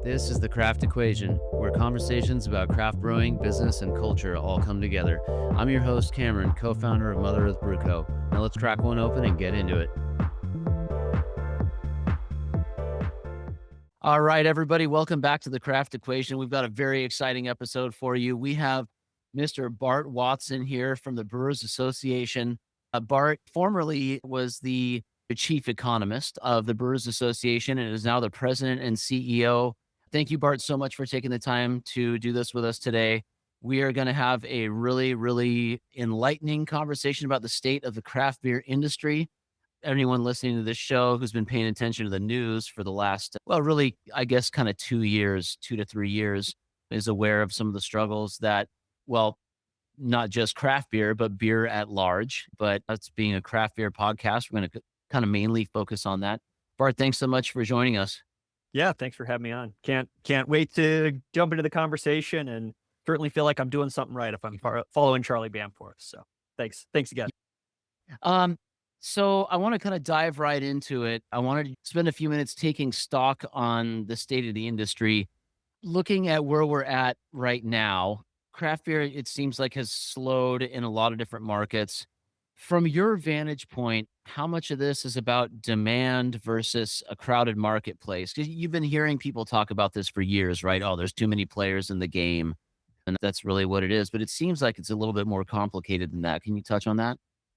This is the Craft Equation, where conversations about craft brewing, business, and culture all come together. I'm your host, Cameron, co founder of Mother Earth Brew Co. Now let's crack one open and get into it. All right, everybody, welcome back to the Craft Equation. We've got a very exciting episode for you. We have Mr. Bart Watson here from the Brewers Association. Bart formerly was the chief economist of the Brewers Association and is now the president and CEO. Thank you, Bart, so much for taking the time to do this with us today. We are going to have a really enlightening conversation about the state of the craft beer industry. Anyone listening to this show who's been paying attention to the news for the last, well, really, I guess, kind of 2 years, 2 to 3 years, is aware of some of the struggles that, well, not just craft beer, but beer at large. But us being a craft beer podcast, we're going to kind of mainly focus on that. Bart, thanks so much for joining us. Yeah, thanks for having me on. Can't wait to jump into the conversation, and certainly feel like I'm doing something right if I'm following Charlie Bamforth. So thanks again. Um, so I want to kind of dive right into it. I wanted to spend a few minutes taking stock on the state of the industry, looking at where we're at right now. Craft beer, it seems like, has slowed in a lot of different markets. From your vantage point, how much of this is about demand versus a crowded marketplace? Because you've been hearing people talk about this for years, right? Oh, there's too many players in the game. And that's really what it is. But it seems like it's a little bit more complicated than that. Can you touch on that?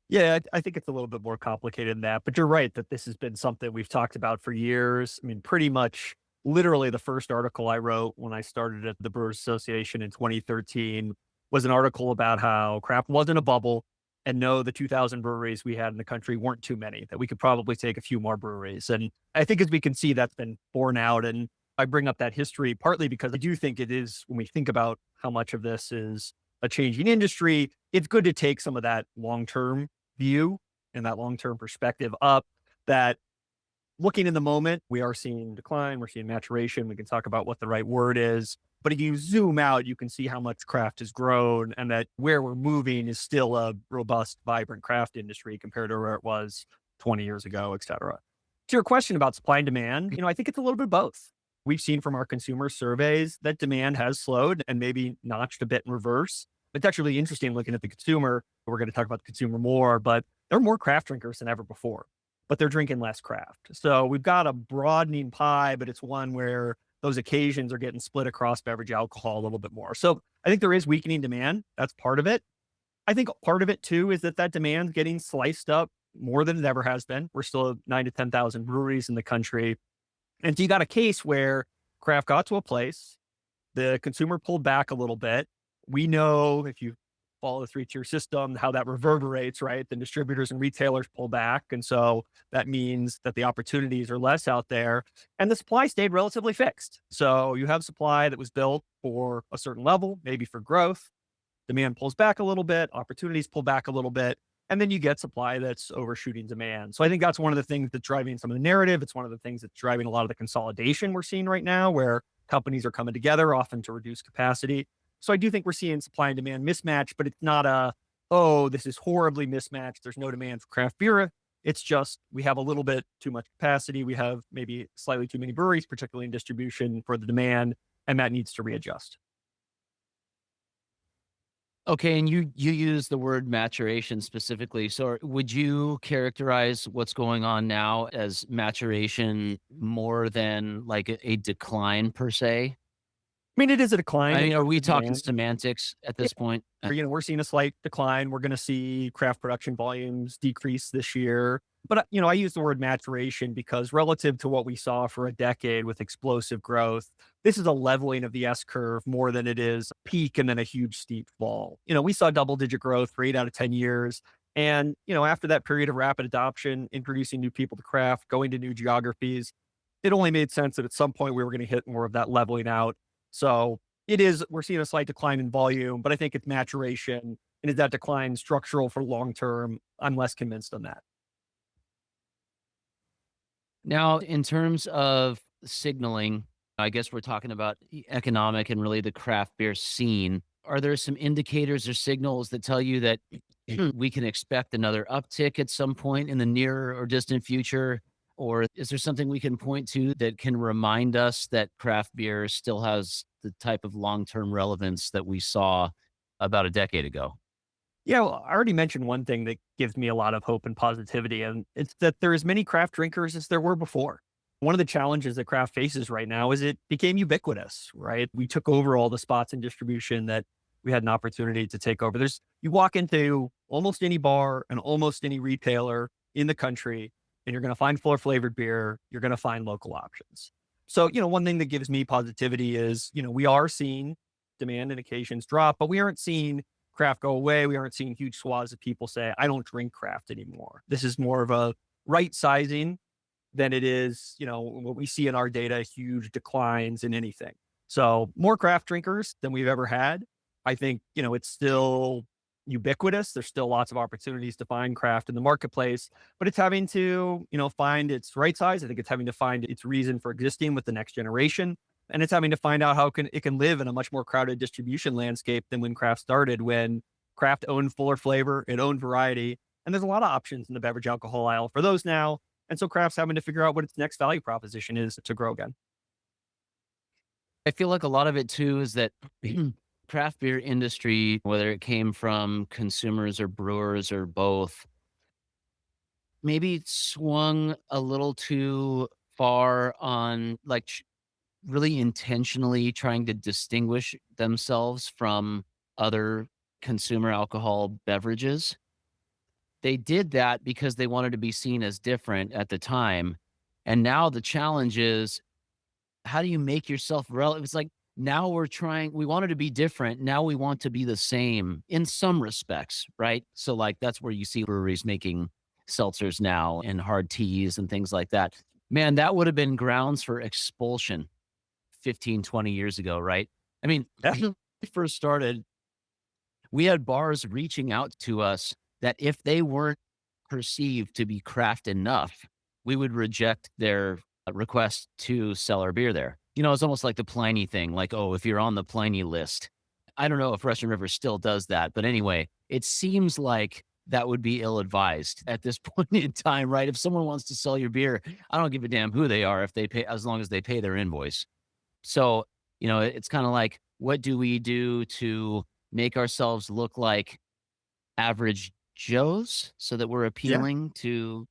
Yeah, I think it's a little bit more complicated than that, but you're right that this has been something we've talked about for years. I mean, pretty much literally the first article I wrote when I started at the Brewers Association in 2013 was an article about how craft wasn't a bubble, and no, the 2,000 breweries we had in the country weren't too many, that we could probably take a few more breweries. And I think, as we can see, that's been borne out. And I bring up that history partly because I do think it is, when we think about how much of this is a changing industry, it's good to take some of that long-term view and that long-term perspective up. That looking in the moment, we are seeing decline, we're seeing maturation. We can talk about what the right word is, but if you zoom out, you can see how much craft has grown, and that where we're moving is still a robust, vibrant craft industry compared to where it was 20 years ago, et cetera. To your question about supply and demand, I think it's a little bit of both. We've seen from our consumer surveys that demand has slowed and maybe notched a bit in reverse. It's actually really interesting looking at the consumer. We're going to talk about the consumer more, but there are more craft drinkers than ever before, but they're drinking less craft. So we've got a broadening pie, but it's one where those occasions are getting split across beverage alcohol a little bit more. So I think there is weakening demand. That's part of it. I think part of it too is that demand's getting sliced up more than it ever has been. We're still at 9 to 10,000 breweries in the country. And so you got a case where craft got to a place, the consumer pulled back a little bit. We know, if you follow the three-tier system, how that reverberates, right? The distributors and retailers pull back. And so that means that the opportunities are less out there, and the supply stayed relatively fixed. So you have supply that was built for a certain level, maybe for growth. Demand pulls back a little bit, opportunities pull back a little bit, and then you get supply that's overshooting demand. So I think that's one of the things that's driving some of the narrative. It's one of the things that's driving a lot of the consolidation we're seeing right now, where companies are coming together often to reduce capacity. So I do think we're seeing supply and demand mismatch, but it's not this is horribly mismatched, there's no demand for craft beer. It's just, we have a little bit too much capacity. We have maybe slightly too many breweries, particularly in distribution, for the demand, and that needs to readjust. Okay, and you use the word maturation specifically. So would you characterize what's going on now as maturation more than like a decline per se? I mean, it is a decline I in mean, are terms we of talking demand. semantics at this point? We're seeing a slight decline. We're going to see craft production volumes decrease this year. But, I use the word maturation because relative to what we saw for a decade with explosive growth, this is a leveling of the S curve more than it is a peak and then a huge steep fall. We saw double digit growth for 8 out of 10 years. And, after that period of rapid adoption, introducing new people to craft, going to new geographies, it only made sense that at some point we were going to hit more of that leveling out. So we're seeing a slight decline in volume, but I think it's maturation. And is that decline structural for long term? I'm less convinced on that. Now, in terms of signaling, I guess we're talking about economic and really the craft beer scene. Are there some indicators or signals that tell you that we can expect another uptick at some point in the near or distant future? Or is there something we can point to that can remind us that craft beer still has the type of long-term relevance that we saw about a decade ago? Yeah, well, I already mentioned one thing that gives me a lot of hope and positivity, and it's that there are as many craft drinkers as there were before. One of the challenges that craft faces right now is it became ubiquitous, right? We took over all the spots in distribution that we had an opportunity to take over. You walk into almost any bar and almost any retailer in the country, and you're going to find fuller flavored beer. You're going to find local options. So, one thing that gives me positivity is, we are seeing demand and occasions drop, but we aren't seeing craft go away. We aren't seeing huge swaths of people say, I don't drink craft anymore. This is more of a right sizing than it is, what we see in our data, huge declines in anything. So more craft drinkers than we've ever had. I think, it's still ubiquitous. There's still lots of opportunities to find craft in the marketplace, but it's having to, find its right size. I think it's having to find its reason for existing with the next generation. And it's having to find out how it can live in a much more crowded distribution landscape than when craft started, when craft owned fuller flavor, it owned variety. And there's a lot of options in the beverage alcohol aisle for those now. And so craft's having to figure out what its next value proposition is to grow again. I feel like a lot of it too is that craft beer industry, whether it came from consumers or brewers or both, maybe swung a little too far on really intentionally trying to distinguish themselves from other consumer alcohol beverages. They did that because they wanted to be seen as different at the time. And now the challenge is, how do you make yourself relevant? It's like now we wanted to be different. Now we want to be the same in some respects, right? So, like, that's where you see breweries making seltzers now and hard teas and things like that. Man, that would have been grounds for expulsion 15, 20 years ago, right? I mean, Yeah. when we first started, we had bars reaching out to us that if they weren't perceived to be craft enough, we would reject their request to sell our beer there. It's almost like the Pliny thing, like, oh, if you're on the Pliny list. I don't know if Russian River still does that, but anyway, it seems like that would be ill advised at this point in time, right? If someone wants to sell your beer, I don't give a damn who they are if they pay, as long as they pay their invoice. So, it's kind of like, what do we do to make ourselves look like average Joes so that we're Yeah. appealing to.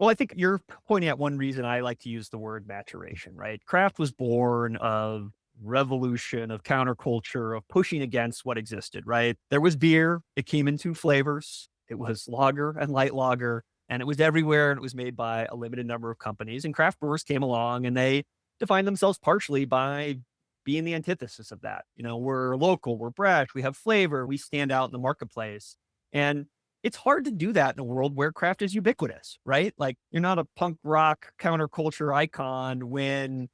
Well, I think you're pointing at one reason I like to use the word maturation, right? Craft was born of revolution, of counterculture, of pushing against what existed, right? There was beer. It came in two flavors. It was lager and light lager, and it was everywhere. And it was made by a limited number of companies. And craft brewers came along and they defined themselves partially by being the antithesis of that. We're local, we're brash, we have flavor, we stand out in the marketplace. And it's hard to do that in a world where craft is ubiquitous, right? Like you're not a punk rock counterculture icon when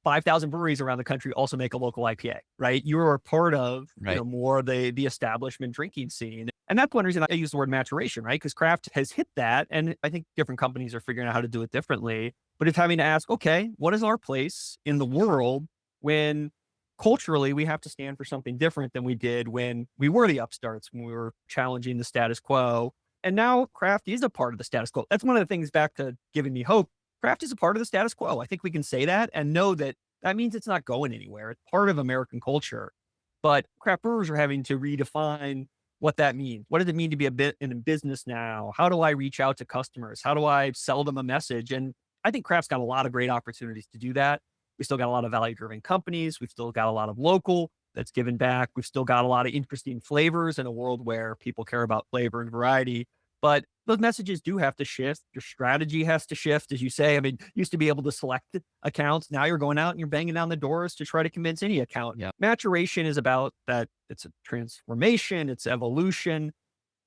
5,000 breweries around the country also make a local IPA, right? You're a part of, Right. more of the establishment drinking scene. And that's one reason I use the word maturation, right? Because craft has hit that. And I think different companies are figuring out how to do it differently. But it's having to ask, okay, what is our place in the world when culturally we have to stand for something different than we did when we were the upstarts, when we were challenging the status quo. And now craft is a part of the status quo. That's one of the things back to giving me hope. Craft is a part of the status quo. I think we can say that and know that that means it's not going anywhere. It's part of American culture. But craft brewers are having to redefine what that means. What does it mean to be a bit in business now? How do I reach out to customers? How do I sell them a message? And I think craft's got a lot of great opportunities to do that. We still got a lot of value driven companies. We've still got a lot of local that's given back. We've still got a lot of interesting flavors in a world where people care about flavor and variety. But those messages do have to shift. Your strategy has to shift, as you say. I mean, you used to be able to select accounts. Now you're going out and you're banging down the doors to try to convince any account. Yeah. Maturation is about that. It's a transformation. It's evolution.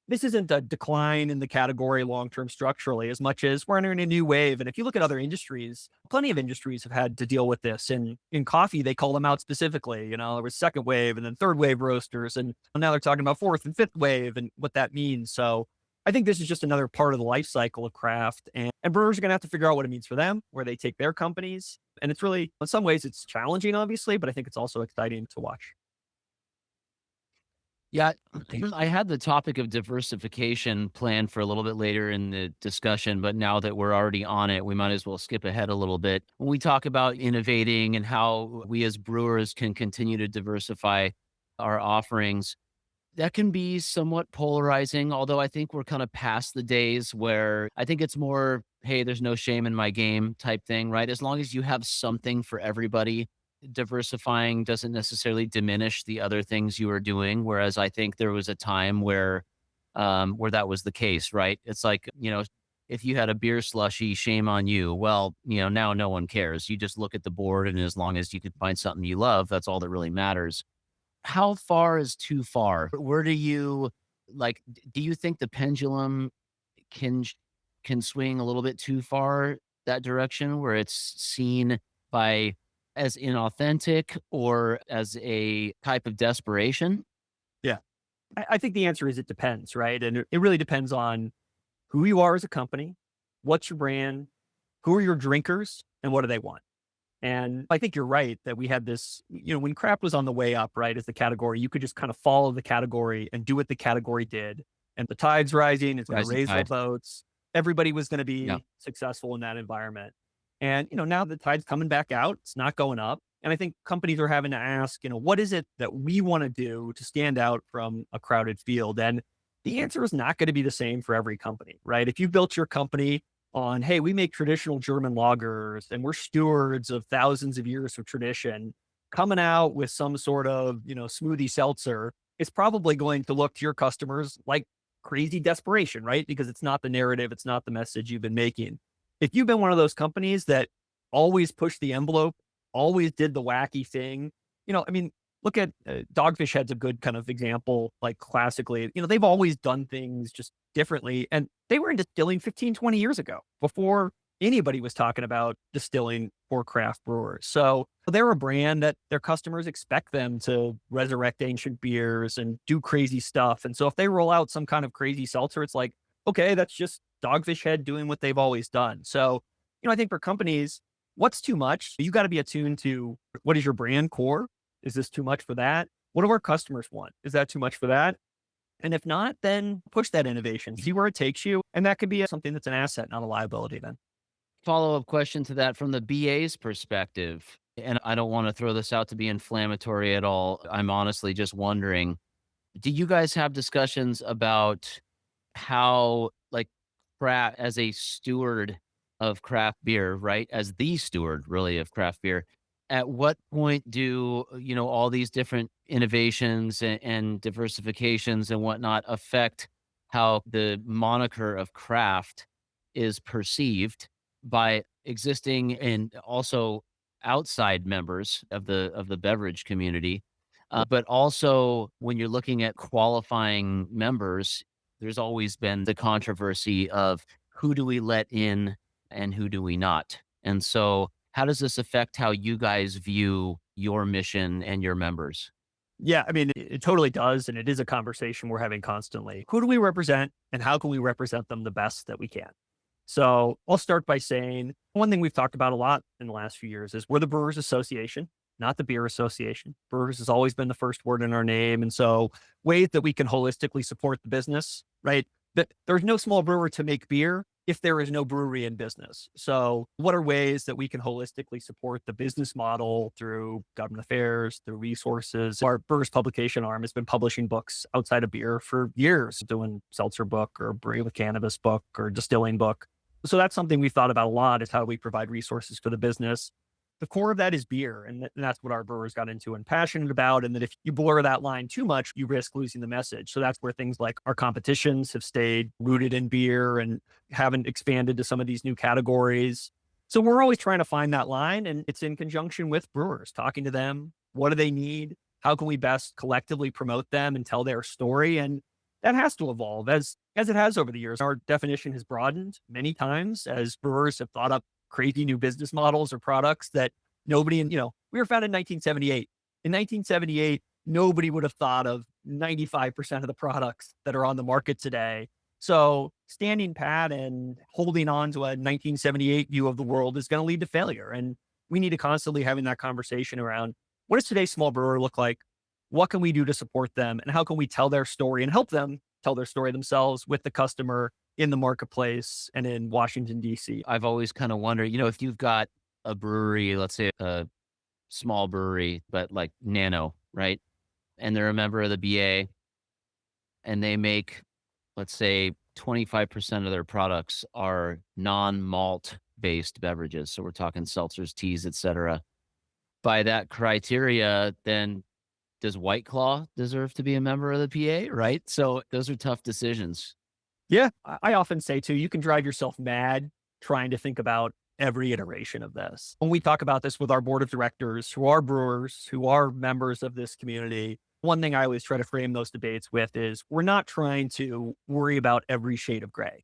This isn't a decline in the category long term structurally as much as we're entering a new wave. And if you look at other industries, plenty of industries have had to deal with this. And in coffee, they call them out specifically. There was second wave and then third wave roasters. And now they're talking about fourth and fifth wave and what that means. So I think this is just another part of the life cycle of craft. And brewers are going to have to figure out what it means for them, where they take their companies. And it's really, in some ways, it's challenging, obviously, but I think it's also exciting to watch. Yeah, I had the topic of diversification planned for a little bit later in the discussion, but now that we're already on it, we might as well skip ahead a little bit. When we talk about innovating and how we as brewers can continue to diversify our offerings, that can be somewhat polarizing, although I think we're kind of past the days where I think it's more, hey, there's no shame in my game type thing, right? As long as you have something for everybody, diversifying doesn't necessarily diminish the other things you are doing. Whereas I think there was a time where that was the case, right? It's like, if you had a beer slushy, shame on you. Well, now no one cares. You just look at the board, and as long as you can find something you love, that's all that really matters. How far is too far? Where do you do you think the pendulum can sh can swing a little bit too far that direction where it's seen by as inauthentic or as a type of desperation? Yeah. I think the answer is it depends, right? And it really depends on who you are as a company, what's your brand, who are your drinkers, and what do they want? And I think you're right that we had this, when craft was on the way up, right, as the category, you could just kind of follow the category and do what the category did. And the tide's rising, it's going to Rising raise all tide. boats. Everybody was going to Yeah. be successful in that environment. And, now the tide's coming back out, it's not going up. And I think companies are having to ask, what is it that we want to do to stand out from a crowded field? And the answer is not going to be the same for every company, right? If you built your company on, hey, we make traditional German lagers and we're stewards of thousands of years of tradition, coming out with some sort of, smoothie seltzer is probably going to look to your customers like crazy desperation, right? Because it's not the narrative, it's not the message you've been making. If you've been one of those companies that always pushed the envelope, always did the wacky thing, I mean, look at Dogfish Head's a good kind of example, like classically, they've always done things just differently. And they were in distilling 15, 20 years ago before anybody was talking about distilling for craft brewers. So they're a brand that their customers expect them to resurrect ancient beers and do crazy stuff. And so if they roll out some kind of crazy seltzer, it's like, okay, that's just Dogfish Head doing what they've always done. So, I think for companies, what's too much? You got to be attuned to what is your brand core? Is this too much for that? What do our customers want? Is that too much for that? And if not, then push that innovation, see where it takes you. And that could be something that's an asset, not a liability then. Follow-up question to that from the BA's perspective, and I don't wanna throw this out to be inflammatory at all. I'm honestly just wondering, do you guys have discussions about how, like, as a steward of craft beer, right? As the steward, really, of craft beer, at what point do, all these different innovations and diversifications and whatnot affect how the moniker of craft is perceived by existing and also outside members of the beverage community? But also, when you're looking at qualifying members, there's always been the controversy of who do we let in and who do we not? And so, how does this affect how you guys view your mission and your members? Yeah, I mean, it totally does. And it is a conversation we're having constantly. Who do we represent and how can we represent them the best that we can? So I'll start by saying one thing we've talked about a lot in the last few years is we're the Brewers Association, not the Beer Association. Brewers has always been the first word in our name. And so ways that we can holistically support the business, right? That there's no small brewer to make beer if there is no brewery in business. So what are ways that we can holistically support the business model through government affairs, through resources? Our Brewers publication arm has been publishing books outside of beer for years, doing seltzer book or brewery with cannabis book or distilling book. So that's something we've thought about a lot is how do we provide resources for the business. The core of that is beer, and that's what our brewers got into and passionate about. And that if you blur that line too much, you risk losing the message. So that's where things like our competitions have stayed rooted in beer and haven't expanded to some of these new categories. So we're always trying to find that line, and it's in conjunction with brewers, talking to them. What do they need? How can we best collectively promote them and tell their story? And that has to evolve as it has over the years. Our definition has broadened many times as brewers have thought up crazy new business models or products that nobody in, we were founded in 1978. In 1978, nobody would have thought of 95% of the products that are on the market today. So standing pat and holding on to a 1978 view of the world is going to lead to failure. And we need to constantly having that conversation around what does today's small brewer look like? what can we do to support them? And how can we tell their story and help them tell their story themselves with the customer in the marketplace and in Washington, D.C.? I've always kind of wondered, if you've got a brewery, let's say a small brewery, but like nano, right? And they're a member of the BA and they make, let's say, 25% of their products are non-malt based beverages. So we're talking seltzers, teas, etc. By that criteria, then does White Claw deserve to be a member of the PA? Right. So those are tough decisions. Yeah, I often say too, you can drive yourself mad trying to think about every iteration of this. When we talk about this with our board of directors, who are brewers, who are members of this community, one thing I always try to frame those debates with is we're not trying to worry about every shade of gray.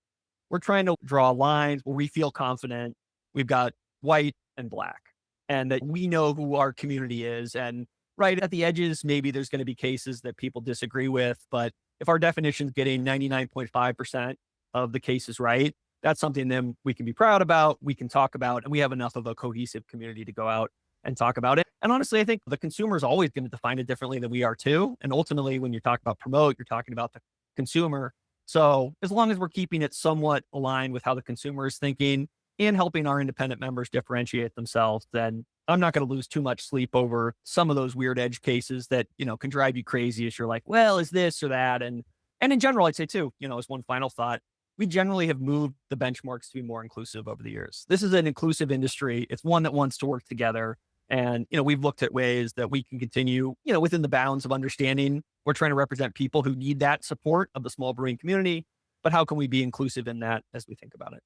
We're trying to draw lines where we feel confident we've got white and black and that we know who our community is. And right at the edges, maybe there's going to be cases that people disagree with, but if our definition's getting 99.5% of the cases right, that's something then we can be proud about, we can talk about, and we have enough of a cohesive community to go out and talk about it. And honestly, I think the consumer is always going to define it differently than we are too. And ultimately, when you're talking about promote, you're talking about the consumer. So as long as we're keeping it somewhat aligned with how the consumer is thinking and helping our independent members differentiate themselves, then I'm not going to lose too much sleep over some of those weird edge cases that, can drive you crazy as you're like, well, is this or that? And in general, I'd say too, as one final thought, we generally have moved the benchmarks to be more inclusive over the years. This is an inclusive industry. It's one that wants to work together. And, we've looked at ways that we can continue, within the bounds of understanding we're trying to represent people who need that support of the small brewing community. But how can we be inclusive in that as we think about it?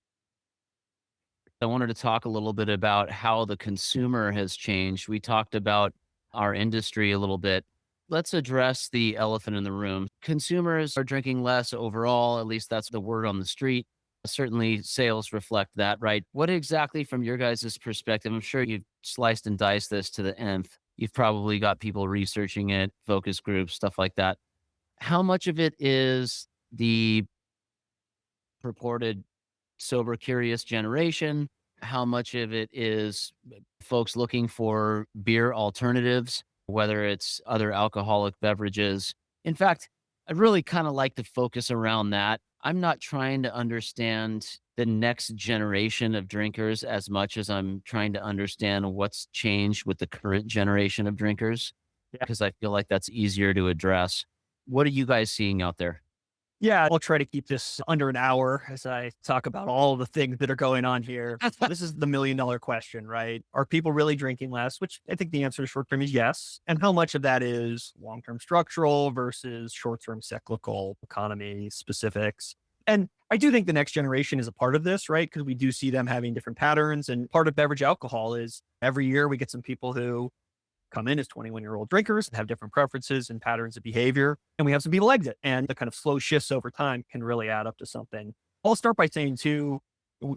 I wanted to talk a little bit about how the consumer has changed. We talked about our industry a little bit. Let's address the elephant in the room. Consumers are drinking less overall, at least that's the word on the street. Certainly, sales reflect that, right? What exactly, from your guys' perspective, I'm sure you've sliced and diced this to the nth. You've probably got people researching it, focus groups, stuff like that. How much of it is the purported sober curious generation? How much of it is folks looking for beer alternatives, whether it's other alcoholic beverages? In fact, I'd really kind of like to focus around that. I'm not trying to understand the next generation of drinkers as much as I'm trying to understand what's changed with the current generation of drinkers, because I feel like that's easier to address. What are you guys seeing out there? Yeah, I'll try to keep this under an hour as I talk about all the things that are going on here. This is the $1,000,000 question, right? Are people really drinking less? Which I think the answer to short term is yes. And how much of that is long term structural versus short term cyclical economy specifics? And I do think the next generation is a part of this, right? Because we do see them having different patterns. And part of beverage alcohol is every year we get some people who come in as 21-year-old drinkers and have different preferences and patterns of behavior. And we have some people exit, and the kind of slow shifts over time can really add up to something. I'll start by saying too,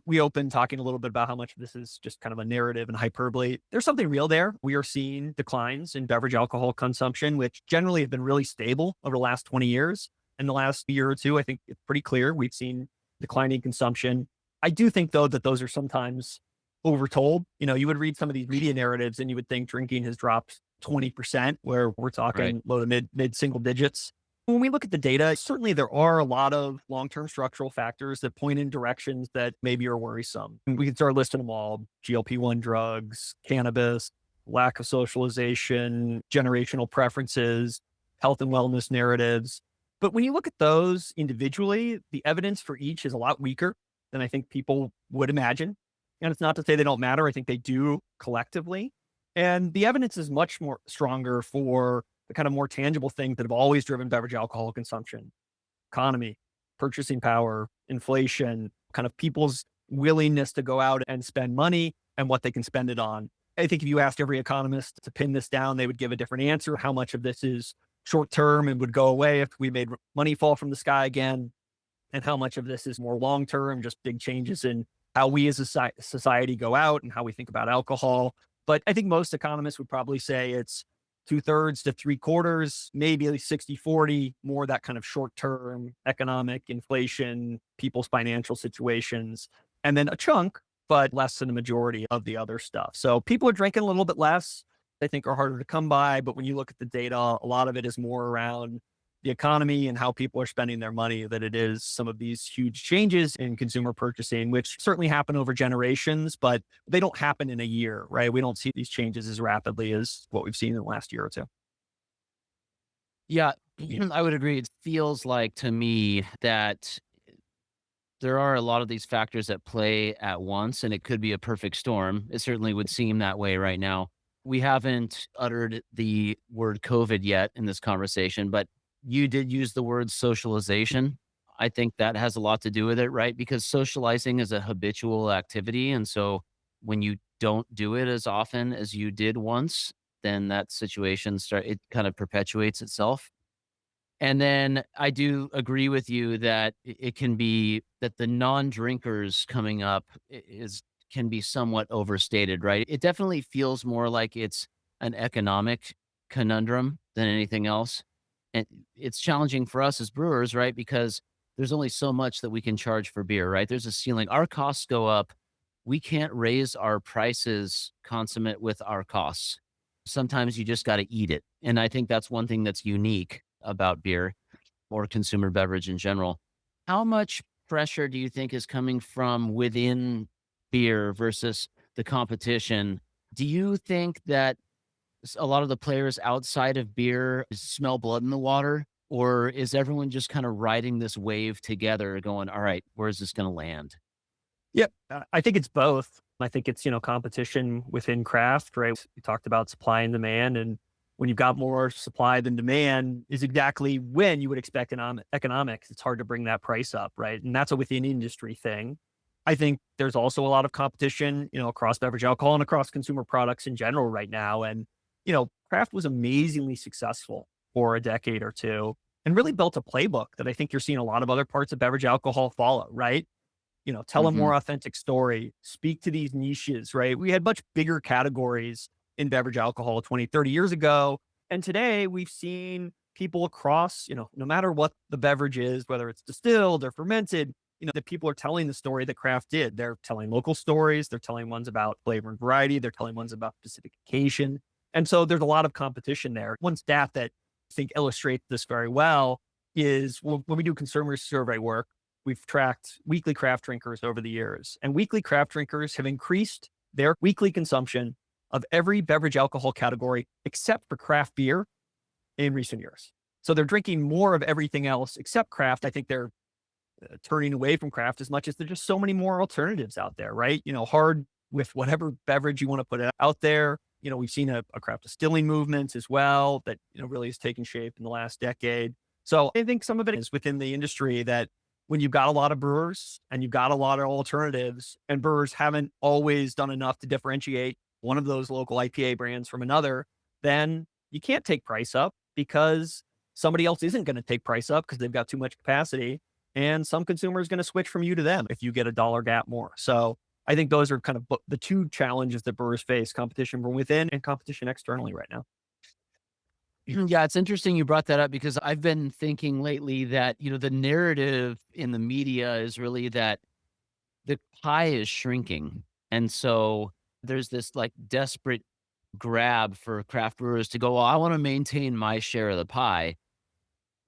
we opened talking a little bit about how much of this is just kind of a narrative and hyperbole. There's something real there. We are seeing declines in beverage alcohol consumption, which generally have been really stable over the last 20 years. In the last year or two, I think it's pretty clear we've seen declining consumption. I do think though that those are sometimes overtold. You would read some of these media narratives and you would think drinking has dropped 20%, where we're Right. talking low to mid single digits. When we look at the data, certainly there are a lot of long-term structural factors that point in directions that maybe are worrisome. And we can start listing them all: GLP-1 drugs, cannabis, lack of socialization, generational preferences, health and wellness narratives. But when you look at those individually, the evidence for each is a lot weaker than I think people would imagine. And it's not to say they don't matter. I think they do collectively. And the evidence is much more stronger for the kind of more tangible things that have always driven beverage alcohol consumption: economy, purchasing power, inflation, kind of people's willingness to go out and spend money and what they can spend it on. I think if you asked every economist to pin this down, they would give a different answer. How much of this is short term and would go away if we made money fall from the sky again? And how much of this is more long term, just big changes in how we as a society go out and how we think about alcohol. But I think most economists would probably say it's two-thirds to three-quarters, maybe at least 60-40, more that kind of short-term economic inflation, people's financial situations, and then a chunk, but less than the majority of the other stuff. So people are drinking a little bit less. I think are harder to come by. But when you look at the data, a lot of it is more around the economy and how people are spending their money than it is some of these huge changes in consumer purchasing, which certainly happen over generations, but they don't happen in a year, right? We don't see these changes as rapidly as what we've seen in the last year or two. Yeah, I would agree. It feels like to me that there are a lot of these factors at play at once, and it could be a perfect storm. It certainly would seem that way right now. We haven't uttered the word COVID yet in this conversation, but you did use the word socialization. I think that has a lot to do with it, right? Because socializing is a habitual activity. And so when you don't do it as often as you did once, then that it kind of perpetuates itself. And then I do agree with you that it can be that the non-drinkers coming up is can be somewhat overstated, right? It definitely feels more like it's an economic conundrum than anything else. And it's challenging for us as brewers, right? Because there's only so much that we can charge for beer, right? There's a ceiling. Our costs go up. We can't raise our prices consummate with our costs. Sometimes you just got to eat it. And I think that's one thing that's unique about beer or consumer beverage in general. How much pressure do you think is coming from within beer versus the competition? Do you think that a lot of the players outside of beer smell blood in the water? Or is everyone just kind of riding this wave together, going, all right, where's this going to land? Yep. I think it's both. I think it's, competition within craft, right? You talked about supply and demand. And when you've got more supply than demand is exactly when you would expect economics. It's hard to bring that price up, right? And that's a within industry thing. I think there's also a lot of competition, across beverage alcohol and across consumer products in general right now. And, craft was amazingly successful for a decade or two and really built a playbook that I think you're seeing a lot of other parts of beverage alcohol follow, right? Tell a Hmm. more authentic story, speak to these niches, right? We had much bigger categories in beverage alcohol 20, 30 years ago. And today we've seen people across, no matter what the beverage is, whether it's distilled or fermented, that people are telling the story that craft did. They're telling local stories. They're telling ones about flavor and variety. They're telling ones about specific occasion. And so there's a lot of competition there. One stat that I think illustrates this very well is when we do consumer survey work, we've tracked weekly craft drinkers over the years, and weekly craft drinkers have increased their weekly consumption of every beverage alcohol category except for craft beer in recent years. So they're drinking more of everything else except craft. I think they're turning away from craft as much as there's just so many more alternatives out there, right? Hard with whatever beverage you want to put out there. We've seen a craft distilling movement as well that, really has taken shape in the last decade. So I think some of it is within the industry that when you've got a lot of brewers and you've got a lot of alternatives and brewers haven't always done enough to differentiate one of those local IPA brands from another, then you can't take price up because somebody else isn't going to take price up because they've got too much capacity. And some consumer is going to switch from you to them if you get a dollar gap more. So I think those are kind of the two challenges that brewers face: competition from within and competition externally right now. Yeah, it's interesting you brought that up because I've been thinking lately that, the narrative in the media is really that the pie is shrinking. And so there's this like desperate grab for craft brewers to go, well, I want to maintain my share of the pie.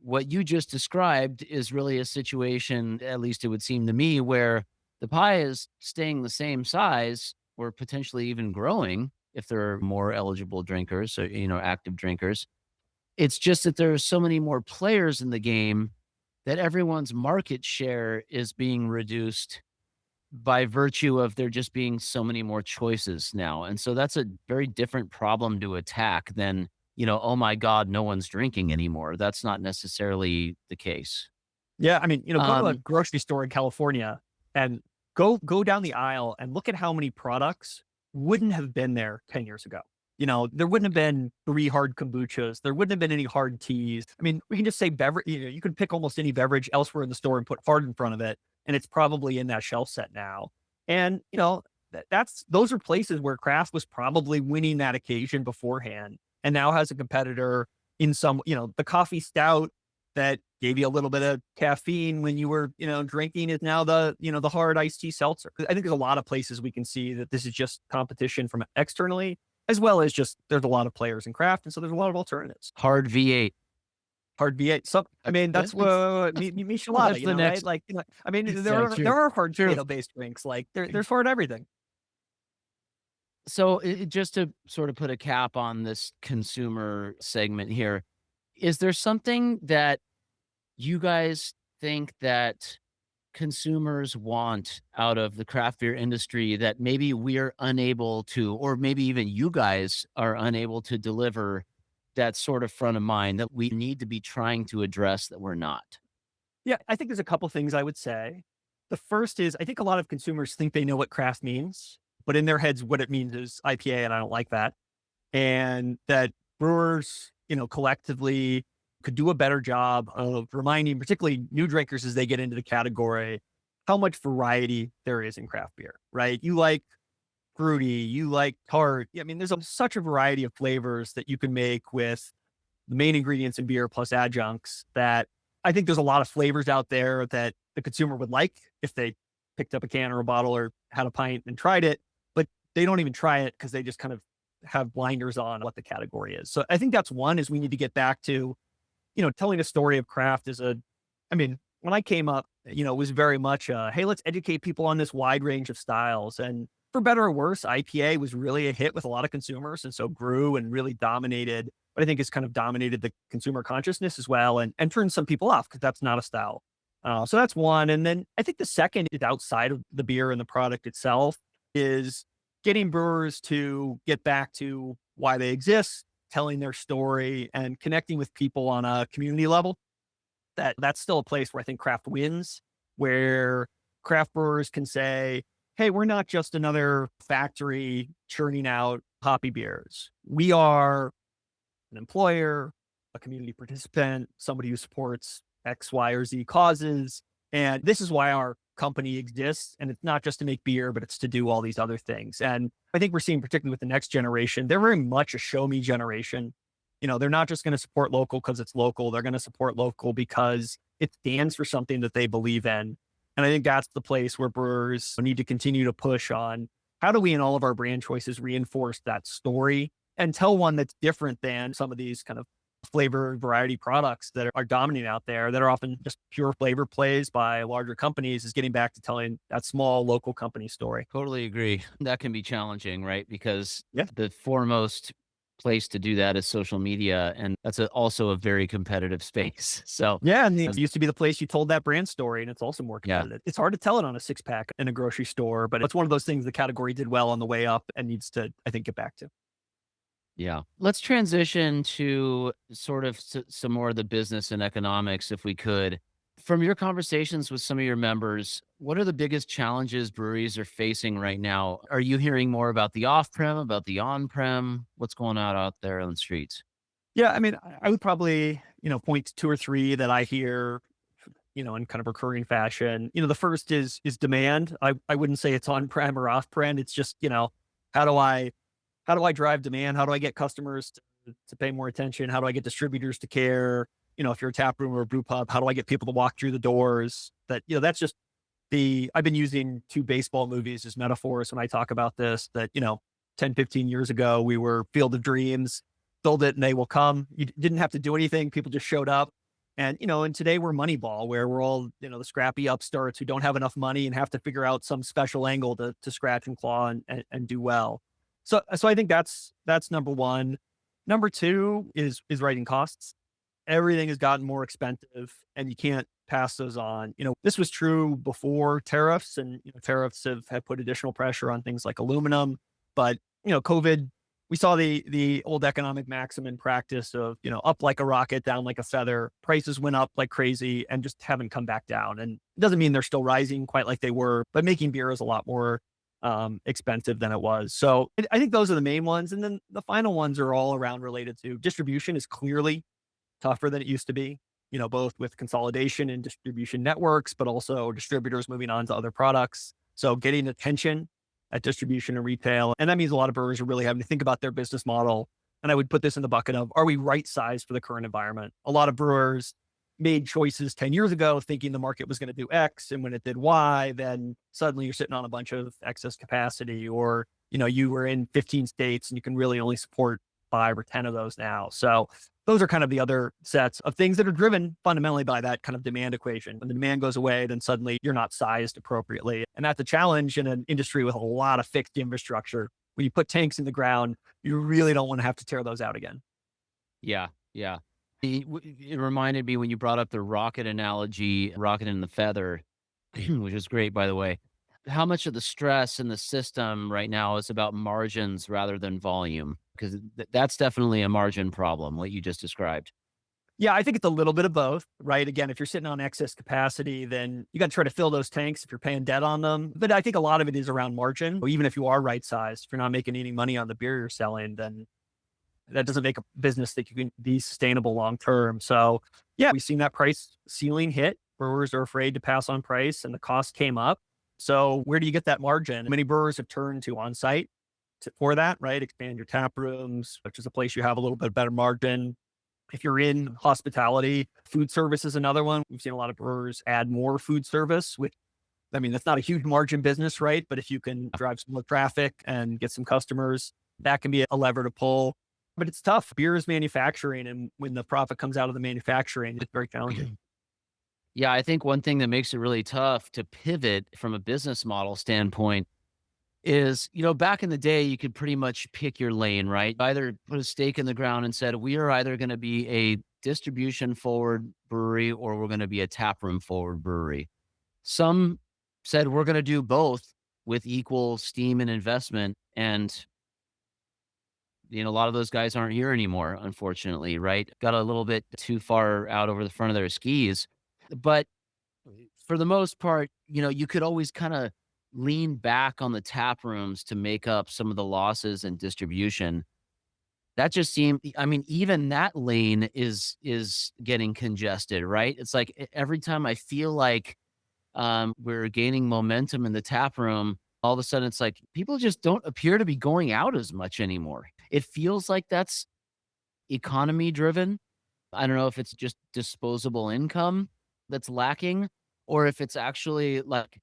What you just described is really a situation, at least it would seem to me, where the pie is staying the same size or potentially even growing if there are more eligible drinkers or, active drinkers. It's just that there are so many more players in the game that everyone's market share is being reduced by virtue of there just being so many more choices now. And so that's a very different problem to attack than, oh my God, no one's drinking anymore. That's not necessarily the case. Yeah, I mean, go to a Um, grocery store in California and go down the aisle and look at how many products wouldn't have been there 10 years ago. There wouldn't have been 3 hard kombuchas. There wouldn't have been any hard teas. I mean, we can just say beverage. You can pick almost any beverage elsewhere in the store and put hard in front of it, and it's probably in that shelf set now. And those are places where craft was probably winning that occasion beforehand, and now has a competitor in some. The coffee stout that gave you a little bit of caffeine when you were, drinking is now the hard iced tea seltzer. I think there's a lot of places we can see that this is just competition from externally. as well as just there's a lot of players in craft. And so there's a lot of alternatives. Hard V8. Hard V8. So, I mean, that's what Michelada, That's the right? next. Like, I mean, Yeah, there true, are hard true. potato based drinks. Like, there's for everything. So, just to sort of put a cap on this consumer segment here, is there something that you guys think that consumers want out of the craft beer industry that maybe we're unable to, or maybe even you guys are unable to deliver, that's sort of front of mind that we need to be trying to address that we're not? Yeah, I think there's a couple things I would say. The first is I think a lot of consumers think they know what craft means, but in their heads, what it means is IPA, and I don't like that. And that brewers, collectively could do a better job of reminding, particularly new drinkers as they get into the category, how much variety there is in craft beer, right? You like fruity, you like tart. I mean, there's such a variety of flavors that you can make with the main ingredients in beer plus adjuncts that I think there's a lot of flavors out there that the consumer would like if they picked up a can or a bottle or had a pint and tried it, but they don't even try it because they just kind of have blinders on what the category is. So I think that's one is we need to get back to, telling a story of craft I mean, when I came up, it was very much, hey, let's educate people on this wide range of styles. And for better or worse, IPA was really a hit with a lot of consumers. And so grew and really dominated, but I think it's kind of dominated the consumer consciousness as well and turned some people off because that's not a style. So that's one. And then I think the second is outside of the beer and the product itself is getting brewers to get back to why they exist, telling their story and connecting with people on a community level. That's still a place where I think craft wins, where craft brewers can say, hey, we're not just another factory churning out hoppy beers. We are an employer, a community participant, somebody who supports X, Y, or Z causes. And this is why our company exists. And it's not just to make beer, but it's to do all these other things. And I think we're seeing, particularly with the next generation, they're very much a show me generation. They're not just going to support local because it's local. They're going to support local because it stands for something that they believe in. And I think that's the place where brewers need to continue to push on how do we, in all of our brand choices, reinforce that story and tell one that's different than some of these kind of flavor variety products that are dominating out there that are often just pure flavor plays by larger companies is getting back to telling that small local company story. Totally agree. That can be challenging, right? Because Yeah. the foremost place to do that is social media, and that's also a very competitive space. So, Yeah. And um, it used to be the place you told that brand story, and it's also more yeah, competitive. It's hard to tell it on a six pack in a grocery store, but it's one of those things the category did well on the way up and needs to, I think, get back to. yeah. Let's transition to sort of some more of the business and economics, if we could. From your conversations with some of your members, what are the biggest challenges breweries are facing right now? Are you hearing more about the off-prem, about the on-prem? What's going on out there on the streets? Yeah. I mean, I would probably, point to two or three that I hear, in kind of recurring fashion. The first is demand. I wouldn't say it's on prem or off prem. It's just, how do I how do I drive demand? How do I get customers to pay more attention? How do I get distributors to care? If you're a tap room or a brew pub, how do I get people to walk through the doors? That's just I've been using two baseball movies as metaphors when I talk about this, that, 10, 15 years ago, we were Field of Dreams, build it and they will come. You didn't have to do anything. People just showed up. And today we're Moneyball, where we're all, the scrappy upstarts who don't have enough money and have to figure out some special angle to scratch and claw and do well. So I think that's number one. Number two is writing costs. Everything has gotten more expensive and you can't pass those on. This was true before tariffs, and tariffs have put additional pressure on things like aluminum. But COVID, we saw the old economic maxim in practice of, up like a rocket, down like a feather. Prices went up like crazy and just haven't come back down. And it doesn't mean they're still rising quite like they were, but making beer is a lot more expensive than it was. So I think those are the main ones. And then the final ones are all around related to distribution is clearly tougher than it used to be, both with consolidation and distribution networks, but also distributors moving on to other products. So getting attention at distribution and retail. And that means a lot of brewers are really having to think about their business model. And I would put this in the bucket of, are we right sized for the current environment? A lot of brewers made choices 10 years ago thinking the market was going to do X. And when it did Y, then suddenly you're sitting on a bunch of excess capacity, or you were in 15 states and you can really only support 5 or 10 of those now. So those are kind of the other sets of things that are driven fundamentally by that kind of demand equation. When the demand goes away, then suddenly you're not sized appropriately. And that's a challenge in an industry with a lot of fixed infrastructure. When you put tanks in the ground, you really don't want to have to tear those out again. Yeah, yeah. It reminded me when you brought up the rocket analogy, rocket and the feather, which is great, by the way. How much of the stress in the system right now is about margins rather than volume? Because that's definitely a margin problem, what you just described. Yeah, I think it's a little bit of both, right? Again, if you're sitting on excess capacity, then you got to try to fill those tanks if you're paying debt on them. But I think a lot of it is around margin. Even if you are right sized, if you're not making any money on the beer you're selling, then that doesn't make a business that you can be sustainable long term. So, yeah, we've seen that price ceiling hit. Brewers are afraid to pass on price and the cost came up. So, where do you get that margin? Many brewers have turned to on site for that, right? Expand your tap rooms, which is a place you have a little bit better margin. If you're in hospitality, food service is another one. We've seen a lot of brewers add more food service, which I mean, that's not a huge margin business, right? But if you can drive some more traffic and get some customers, that can be a lever to pull. But it's tough. Beer is manufacturing. And when the profit comes out of the manufacturing, it's very challenging. Yeah, I think one thing that makes it really tough to pivot from a business model standpoint is, back in the day, you could pretty much pick your lane, right? Either put a stake in the ground and said, we are either going to be a distribution forward brewery or we're going to be a taproom forward brewery. Some said we're going to do both with equal steam and investment. And, a lot of those guys aren't here anymore, unfortunately, right? Got a little bit too far out over the front of their skis. But for the most part, you could always kind of lean back on the tap rooms to make up some of the losses in distribution. That just seemed I mean, even that lane is getting congested, right? It's like every time I feel like we're gaining momentum in the tap room, all of a sudden it's like people just don't appear to be going out as much anymore. It feels like that's economy driven. I don't know if it's just disposable income that's lacking or if it's actually like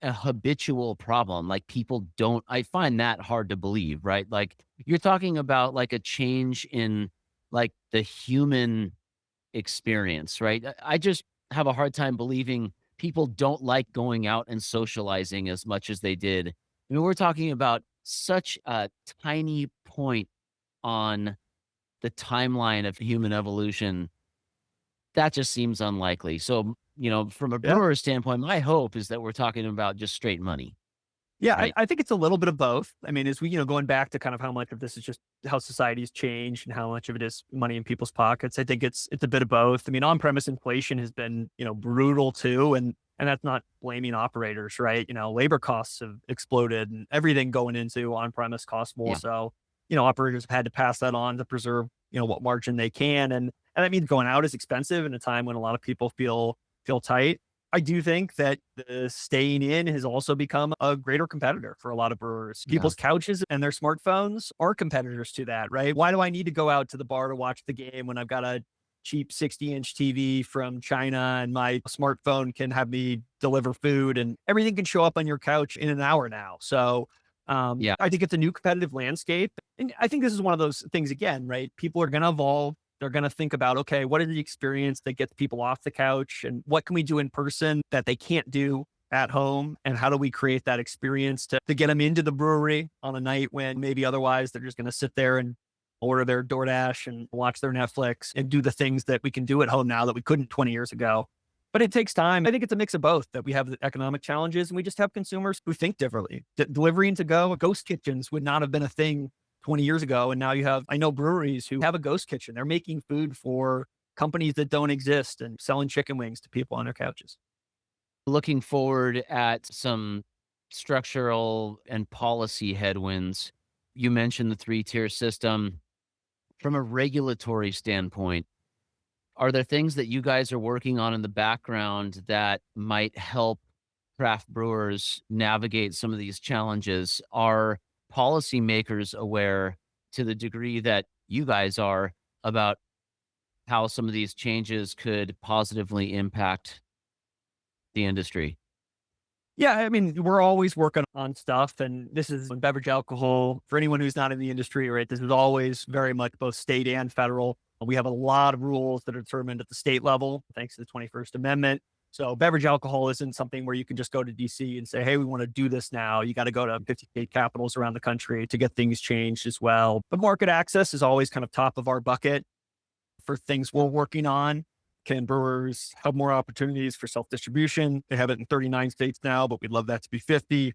a habitual problem. Like people don't, I find that hard to believe, right? Like you're talking about like a change in like the human experience, right? I just have a hard time believing people don't like going out and socializing as much as they did. I mean, we're talking about such a tiny point on the timeline of human evolution that just seems unlikely. So, from a Yeah. brewer standpoint, my hope is that we're talking about just straight money, Yeah, I, right? I think it's a little bit of both. I mean, as we, going back to kind of how much of this is just how society's changed and how much of it is money in people's pockets. I think it's a bit of both. I mean, on-premise inflation has been, brutal too. And that's not blaming operators, right? Labor costs have exploded and everything going into on-premise costs more. Yeah. So, operators have had to pass that on to preserve, what margin they can. And that means going out is expensive in a time when a lot of people feel tight. I do think that the staying in has also become a greater competitor for a lot of brewers. Yeah. People's couches and their smartphones are competitors to that, right? Why do I need to go out to the bar to watch the game when I've got a cheap 60-inch TV from China and my smartphone can have me deliver food and everything can show up on your couch in an hour now. So Yeah. I think it's a new competitive landscape. And I think this is one of those things again, right? People are going to evolve. They're going to think about, okay, what is the experience that gets people off the couch and what can we do in person that they can't do at home? And how do we create that experience to get them into the brewery on a night when maybe otherwise they're just going to sit there and order their DoorDash and watch their Netflix and do the things that we can do at home now that we couldn't 20 years ago. But it takes time. I think it's a mix of both that we have the economic challenges and we just have consumers who think differently. Delivering to go, ghost kitchens would not have been a thing 20 years ago. And now I know breweries who have a ghost kitchen. They're making food for companies that don't exist and selling chicken wings to people on their couches. Looking forward at some structural and policy headwinds. You mentioned the three-tier system. From a regulatory standpoint, are there things that you guys are working on in the background that might help craft brewers navigate some of these challenges? Are policymakers aware to the degree that you guys are about how some of these changes could positively impact the industry? Yeah, I mean, we're always working on stuff, and this is in beverage alcohol. For anyone who's not in the industry, right, this is always very much both state and federal. We have a lot of rules that are determined at the state level, thanks to the 21st Amendment. So beverage alcohol isn't something where you can just go to DC and say, hey, we want to do this now. You got to go to 50 state capitals around the country to get things changed as well. But market access is always kind of top of our bucket for things we're working on. Can brewers have more opportunities for self distribution? They have it in 39 states now, but we'd love that to be 50.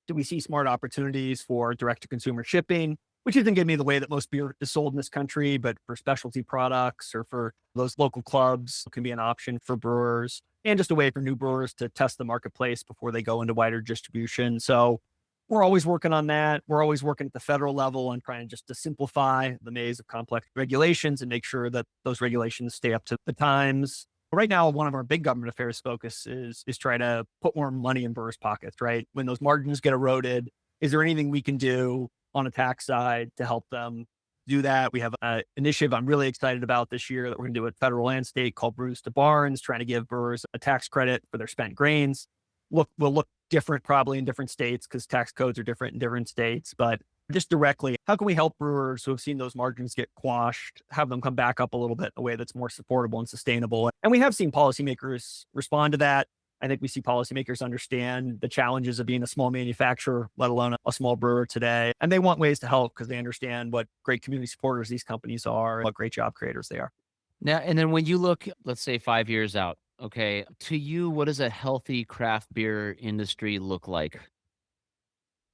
Do we see smart opportunities for direct to consumer shipping, which isn't going to be the way that most beer is sold in this country, but for specialty products or for those local clubs it can be an option for brewers and just a way for new brewers to test the marketplace before they go into wider distribution. So we're always working on that. We're always working at the federal level on trying just to simplify the maze of complex regulations and make sure that those regulations stay up to the times. Right now, one of our big government affairs focus is trying to put more money in brewers' pockets, right? When those margins get eroded, is there anything we can do on a tax side to help them do that? We have an initiative I'm really excited about this year that we're going to do at federal and state called Brews to Barns, trying to give brewers a tax credit for their spent grains. Will look different probably in different states because tax codes are different in different states. But just directly, how can we help brewers who have seen those margins get quashed, have them come back up a little bit in a way that's more supportable and sustainable? And we have seen policymakers respond to that. I think we see policymakers understand the challenges of being a small manufacturer, let alone a small brewer today. And they want ways to help because they understand what great community supporters these companies are, what great job creators they are. Now, and then when you look, let's say 5 years out, okay, to you, what does a healthy craft beer industry look like?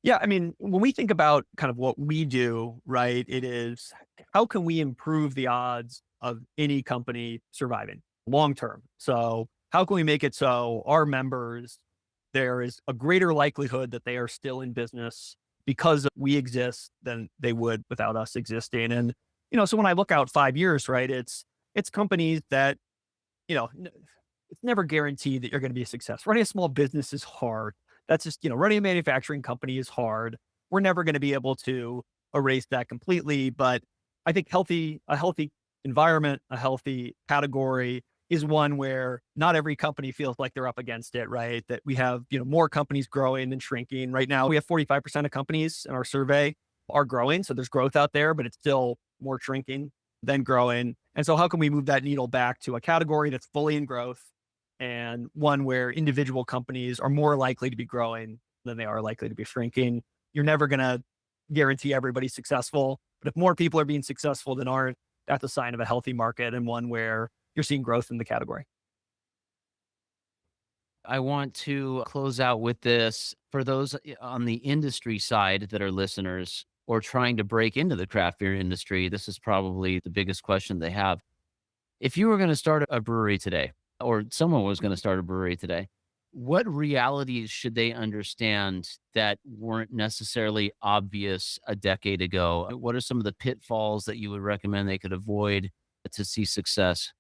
Yeah, I mean, when we think about kind of what we do, right, it is how can we improve the odds of any company surviving long term? So, how can we make it so our members, there is a greater likelihood that they are still in business because we exist than they would without us existing? And, so when I look out 5 years, right, it's companies that, you know, it's never guaranteed that you're going to be a success. Running a small business is hard. That's just, running a manufacturing company is hard. We're never going to be able to erase that completely. But I think a healthy environment, a healthy category is one where not every company feels like they're up against it, right? That we have, more companies growing than shrinking. Right now, we have 45% of companies in our survey are growing. So there's growth out there, but it's still more shrinking than growing. And so how can we move that needle back to a category that's fully in growth and one where individual companies are more likely to be growing than they are likely to be shrinking? You're never going to guarantee everybody's successful, but if more people are being successful than aren't, that's a sign of a healthy market and one where you're seeing growth in the category. I want to close out with this for those on the industry side that are listeners or trying to break into the craft beer industry. This is probably the biggest question they have. If you were going to start a brewery today, or someone was going to start a brewery today, what realities should they understand that weren't necessarily obvious a decade ago? What are some of the pitfalls that you would recommend they could avoid to see success?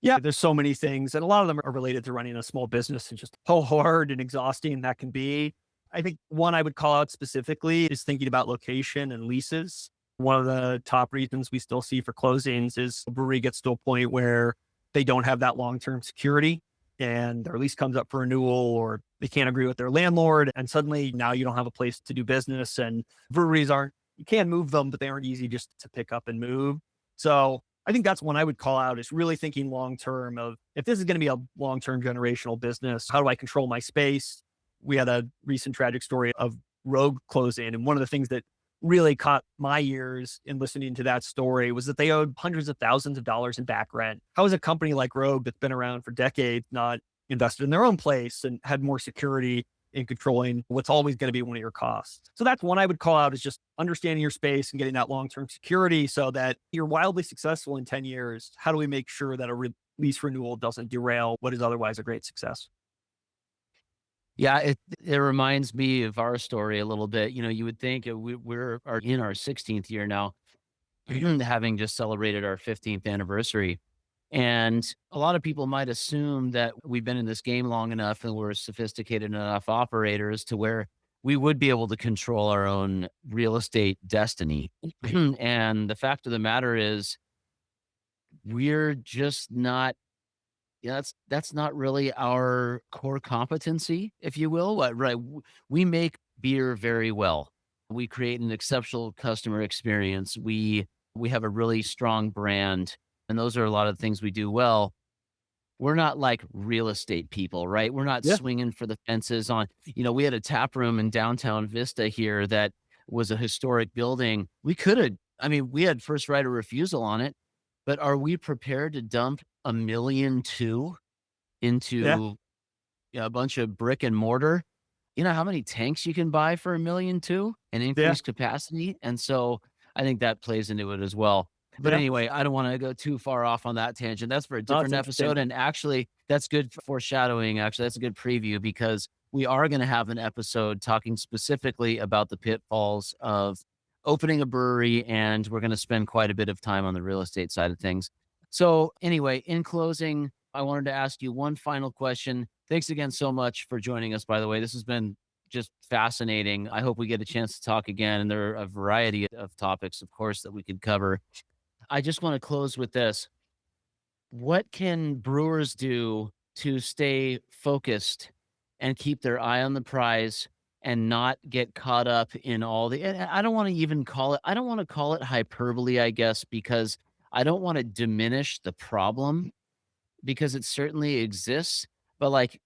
Yeah, there's so many things, and a lot of them are related to running a small business and just how hard and exhausting that can be. I think one I would call out specifically is thinking about location and leases. One of the top reasons we still see for closings is a brewery gets to a point where they don't have that long term security and their lease comes up for renewal or they can't agree with their landlord. And suddenly now you don't have a place to do business. And breweries aren't, you can move them, but they aren't easy just to pick up and move. So I think that's one I would call out is really thinking long term of if this is going to be a long term generational business, how do I control my space? We had a recent tragic story of Rogue closing. And one of the things that really caught my ears in listening to that story was that they owed hundreds of thousands of dollars in back rent. How is a company like Rogue that's been around for decades not invested in their own place and had more security in controlling what's always going to be one of your costs? So that's one I would call out is just understanding your space and getting that long-term security so that you're wildly successful in 10 years. How do we make sure that a lease renewal doesn't derail what is otherwise a great success? Yeah, it reminds me of our story a little bit. You would think we're are in our 16th year now, having just celebrated our 15th anniversary. And a lot of people might assume that we've been in this game long enough and we're sophisticated enough operators to where we would be able to control our own real estate destiny. And the fact of the matter is, we're just not Yeah, that's not really our core competency, if you will. Right. We make beer very well. We create an exceptional customer experience. We have a really strong brand, and those are a lot of the things we do well. We're not like real estate people, right? We're not Yeah, swinging for the fences on, we had a tap room in downtown Vista here that was a historic building. We could have, I mean, we had first right of refusal on it, but are we prepared to dump 1,200,000 yeah, into a bunch of brick and mortar? You know how many tanks you can buy for 1,200,000 and yeah, increased capacity? And so I think that plays into it as well. But yeah. anyway, I don't wanna go too far off on that tangent. That's for a No, it's different interesting. episode, and actually, that's good foreshadowing, actually, that's a good preview because we are gonna have an episode talking specifically about the pitfalls of opening a brewery, and we're gonna spend quite a bit of time on the real estate side of things. So, anyway, in closing, I wanted to ask you one final question. Thanks again so much for joining us, by the way. This has been just fascinating. I hope we get a chance to talk again, and there are a variety of topics, of course, that we could cover. I just want to close with this. What can brewers do to stay focused and keep their eye on the prize and not get caught up in all the and I don't want to even call it I don't want to call it hyperbole, I guess, because I don't want to diminish the problem because it certainly exists, but like,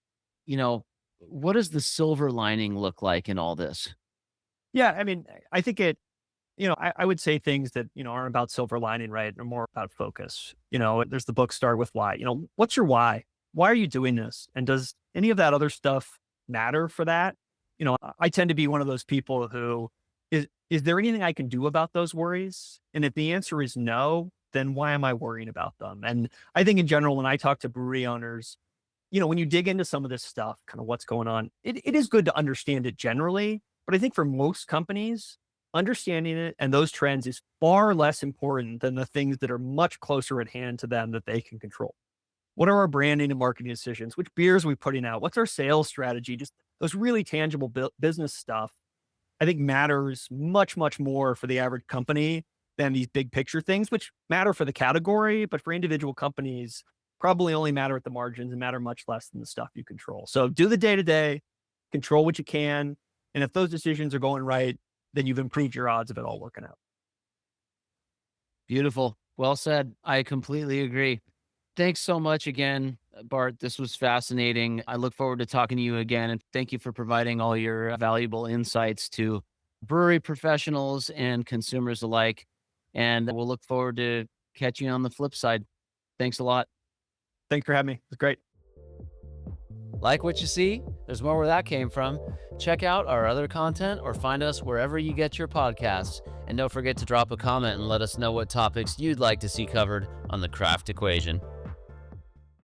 you know, what does the silver lining look like in all this? Yeah, I mean, I think it I would say things that, aren't about silver lining, right? Are more about focus. There's the book Start With Why. What's your why? Why are you doing this? And does any of that other stuff matter for that? I tend to be one of those people who is there anything I can do about those worries? And if the answer is no, then why am I worrying about them? And I think in general, when I talk to brewery owners, when you dig into some of this stuff, kind of what's going on, it is good to understand it generally. But I think for most companies, understanding it and those trends is far less important than the things that are much closer at hand to them that they can control. What are our branding and marketing decisions? Which beers are we putting out? What's our sales strategy? Just those really tangible business stuff, I think matters much, much more for the average company than these big picture things, which matter for the category, but for individual companies, probably only matter at the margins and matter much less than the stuff you control. So do the day to day, control what you can. And if those decisions are going right, then you've improved your odds of it all working out. Beautiful. Well said. I completely agree. Thanks so much again, Bart. This was fascinating. I look forward to talking to you again. And thank you for providing all your valuable insights to brewery professionals and consumers alike. And we'll look forward to catching you on the flip side. Thanks a lot. Thanks for having me. It was great. Like what you see? There's more where that came from. Check out our other content or find us wherever you get your podcasts. And don't forget to drop a comment and let us know what topics you'd like to see covered on the Craft Equation.